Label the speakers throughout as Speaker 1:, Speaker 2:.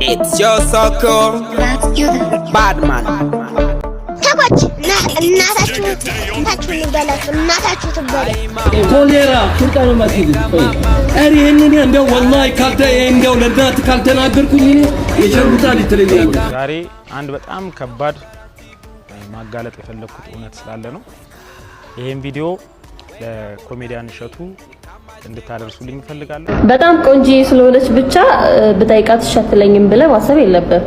Speaker 1: It's your circle, bad man.
Speaker 2: ተቆጭ እናታችሁ ይበላል እናታችሁ ትበላል
Speaker 3: ኮሌራ ፍርቃኑ ማስይዝ አሪ ይሄንን እንደው ወላሂ ካልተ እንደው ለዳት ካልተናገርኩኝ የሸርቡታል ይተለኛል።
Speaker 4: ዛሬ አንድ በጣም ከባድ ማጋለጥ የፈለኩት እውነት ስላለ ነው። ይሄን ቪዲዮ ለኮሜዲያን እሸቱ እንድታደርሱልኝ ፈልጋለሁ። በጣም ቆንጆ ስለሆነች ብቻ በታይቃት ሸትለኝም ብለ ማሰብ የለብም።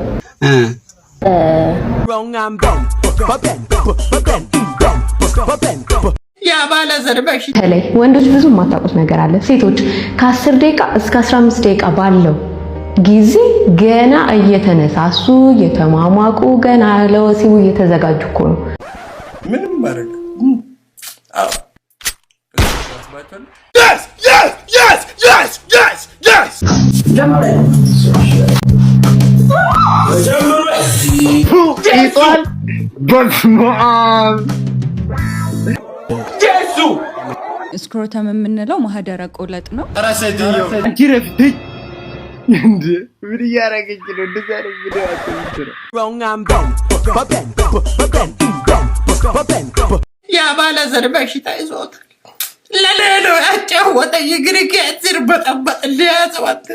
Speaker 1: ያ ባለ ዘርበሽ
Speaker 5: ተለይ ወንዶች ብዙ ማታውቁት ነገር አለ። ሴቶች ከ10 ደቂቃ እስከ 15 ደቂቃ ባለው ጊዜ ገና እየተነሳሱ እየተማማቁ ገና ለወሲቡ እየተዘጋጁ እኮ ነው።
Speaker 6: ምንም ማረግ
Speaker 1: Yes, yes, yes, yes, yes, yes.
Speaker 6: ይቷል በስማም
Speaker 1: ጄሱ
Speaker 7: ስክሮተም የምንለው ማህደረ ቆለጥ ነው።
Speaker 6: ራሰዲዮ አንቺረፍት እንዴ ምን ያረጋግጥ ነው እንደዛ ነው ቪዲዮ አጥንት
Speaker 1: ያ ባለ ዘርበሽ ታይዞት ለሌሎ ያጫወተ የግሪክ ያዝር በጠበጥ ሊያዘዋት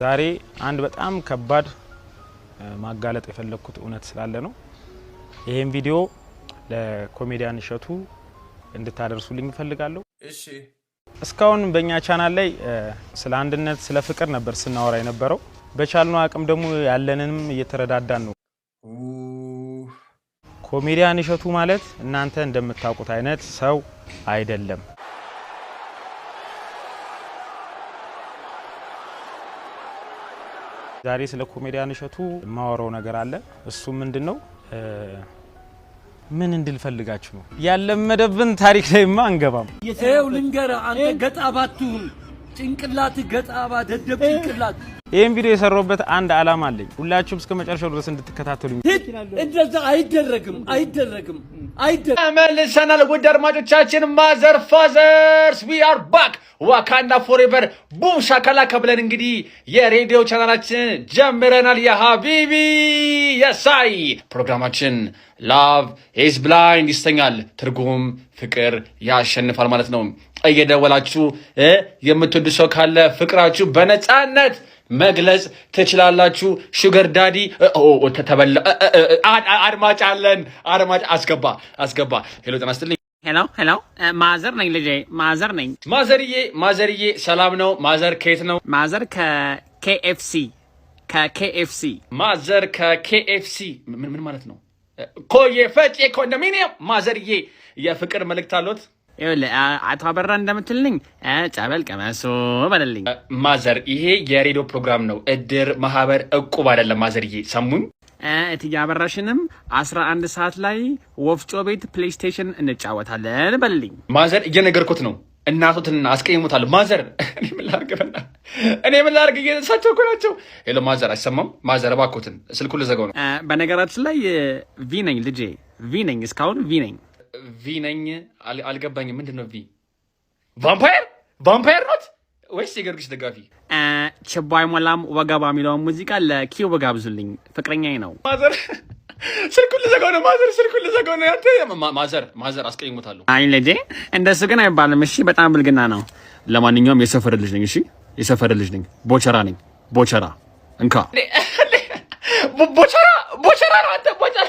Speaker 4: ዛሬ አንድ በጣም ከባድ ማጋለጥ የፈለኩት እውነት ስላለ ነው። ይሄን ቪዲዮ ለኮሜዲያን እሸቱ እንድታደርሱልኝ ፈልጋለሁ።
Speaker 6: እሺ
Speaker 4: እስካሁን በእኛ ቻናል ላይ ስለ አንድነት ስለ ፍቅር ነበር ስናወራ የነበረው። በቻልነው አቅም ደግሞ ያለንንም እየተረዳዳን ነው። ኮሜዲያን እሸቱ ማለት እናንተ እንደምታውቁት አይነት ሰው አይደለም። ዛሬ ስለ ኮሜዲያን እሸቱ ማወራው ነገር አለ። እሱ ምንድነው? ምን እንድልፈልጋችሁ ነው? ያለመደብን ታሪክ ላይማ አንገባም።
Speaker 3: ይሄው ልንገር አንተ ገጣባቱን ጭንቅላት ገጣባ ደደብ ጭንቅላት።
Speaker 4: ይሄን ቪዲዮ የሰራውበት አንድ አላማ አለኝ። ሁላችሁም እስከ መጨረሻው ድረስ እንድትከታተሉኝ።
Speaker 3: እንደዛ አይደረግም።
Speaker 6: ተመልሰናል ውድ አድማጮቻችን። ማዘር ፋዘርስ ዊ አር ባክ ዋካንዳ ፎሬቨር ቡም ሻካላካ ብለን እንግዲህ የሬዲዮ ቻናላችን ጀምረናል። የሀቢቢ የሳይ ፕሮግራማችን ላቭ ኢዝ ብላይንድ ይሰኛል። ትርጉም ፍቅር ያሸንፋል ማለት ነው። እየደወላችሁ የምትወዱ ሰው ካለ ፍቅራችሁ በነፃነት መግለጽ ትችላላችሁ። ሹገር ዳዲ ተበላ አድማጭ አለን። አድማጭ አስገባ። ሄሎ ጤና ይስጥልኝ።
Speaker 1: ሄሎ ማዘር ነኝ ልጄ ማዘር ነኝ።
Speaker 6: ማዘርዬ ሰላም ነው? ማዘር ከየት ነው?
Speaker 1: ማዘር ከኬኤፍሲ
Speaker 6: ማዘር ከኬኤፍሲ ምን ማለት ነው? ኮዬ ፈጬ ኮንዶሚኒየም። ማዘርዬ የፍቅር መልእክት አሎት?
Speaker 1: አቶ አበራ እንደምትልኝ ጸበል ቀመሱ በለልኝ።
Speaker 6: ማዘር ይሄ የሬዲዮ ፕሮግራም ነው፣ እድር ማህበር እቁብ አይደለም። ማዘርዬ ሰሙኝ።
Speaker 1: እትዬ አበራሽንም 11 ሰዓት ላይ ወፍጮ ቤት ፕሌይስቴሽን እንጫወታለን በልልኝ።
Speaker 6: ማዘር እየነገርኩት ነው። እናቱትን አስቀይሙታል። ማዘር እኔ ምን ላድርግ እየሳቸው እኮ ናቸው። ሄሎ ማዘር አይሰማም? ማዘር እባክዎትን ስልኩን ልዘጋው ነው።
Speaker 1: በነገራችን ላይ ቪ ነኝ ልጄ፣ ቪ ነኝ። እስካሁን ቪ ነኝ።
Speaker 6: ቪ ነኝ አልገባኝም። ምንድን ነው ቪ? ቫምፓየር ኖት ወይስ የጊዮርጊስ ደጋፊ?
Speaker 4: ችቦ አይሞላም ወገባ የሚለውን ሙዚቃ ለኪው ጋብዙልኝ፣ ፍቅረኛዬ ነው።
Speaker 6: ማዘር ስልኩን ልዘጋው ነው። ማዘር ስልኩን ልዘጋው ነው። አንተ ማዘር አስቀይሞታለሁ።
Speaker 4: አይ ልጄ እንደሱ ግን አይባልም። እሺ በጣም ብልግና ነው። ለማንኛውም የሰፈር ልጅ ነኝ። እሺ የሰፈር ልጅ ነኝ። ቦቸራ ነኝ። ቦቸራ እንካ ቦቸራ ነው አንተ ቦቸራ።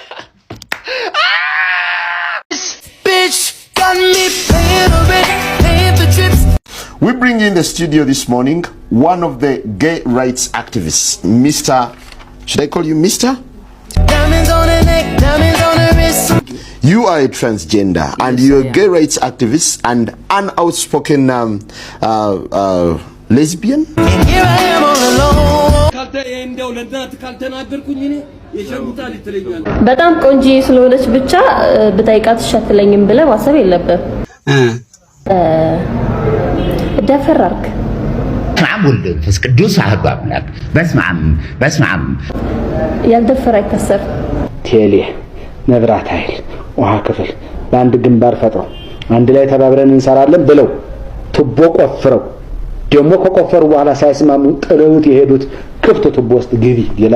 Speaker 8: We bring in the studio this morning one of the gay rights activists, Mr. Should I call you Mr.? You are a transgender and you're a gay rights activist and an outspoken lesbian.
Speaker 3: And here I am all alone.
Speaker 5: በጣም ቆንጆ ስለሆነች ብቻ በታይቃት ሸትለኝም ብለ ማሰብ የለብም። ደፈራርክ
Speaker 9: ታሙል መንፈስ ቅዱስ አህባ አምላክ በስማም
Speaker 5: ያልደፈራ አይከሰር።
Speaker 3: ቴሌ መብራት ኃይል ውሃ ክፍል በአንድ ግንባር ፈጥረው አንድ ላይ ተባብረን እንሰራለን ብለው ቱቦ ቆፍረው ደግሞ ከቆፈሩ በኋላ ሳይስማሙ ጥለውት የሄዱት ክፍት ቱቦ ውስጥ ግቢ ሌላ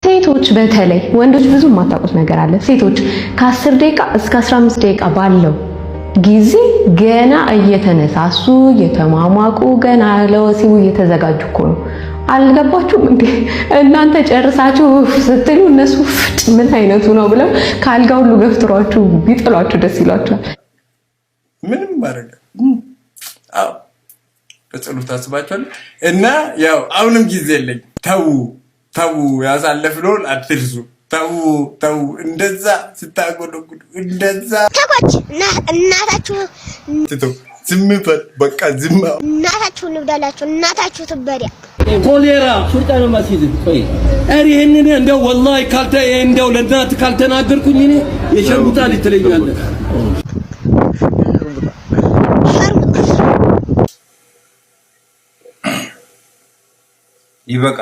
Speaker 5: ሴቶች በተለይ ወንዶች ብዙ የማታውቁት ነገር አለ። ሴቶች ከ10 ደቂቃ እስከ 15 ደቂቃ ባለው ጊዜ ገና እየተነሳሱ እየተማማቁ ገና ለወሲቡ እየተዘጋጁ እኮ ነው። አልገባችሁም እንዴ? እናንተ ጨርሳችሁ ስትሉ እነሱ ምን አይነቱ ነው ብለው ካልጋ ሁሉ ገፍትሯችሁ ቢጥሏችሁ ደስ ይላችኋል።
Speaker 1: ምንም ማረጋ አው በጸሎት ታስባችኋል። እና ያው አሁንም ጊዜ የለኝ። ተው ያሳለፍነውን አትርሱ። ተው እንደዛ ስታጎደጉዱ እንደዛ
Speaker 2: ተቆች እናታችሁ
Speaker 1: ዝም በል በቃ ዝም።
Speaker 2: እናታችሁ ልብዳላችሁ እናታችሁ ትበሪያ
Speaker 3: ኮሌራ ሹርጣ ነው ማሲዝ ቆይ አሪ ይሄንን እንደው ወላሂ ካልተ እንደው ለእናት ካልተናገርኩኝ እኔ የሸርሙጣ ልትለኛለህ።
Speaker 1: ይበቃል።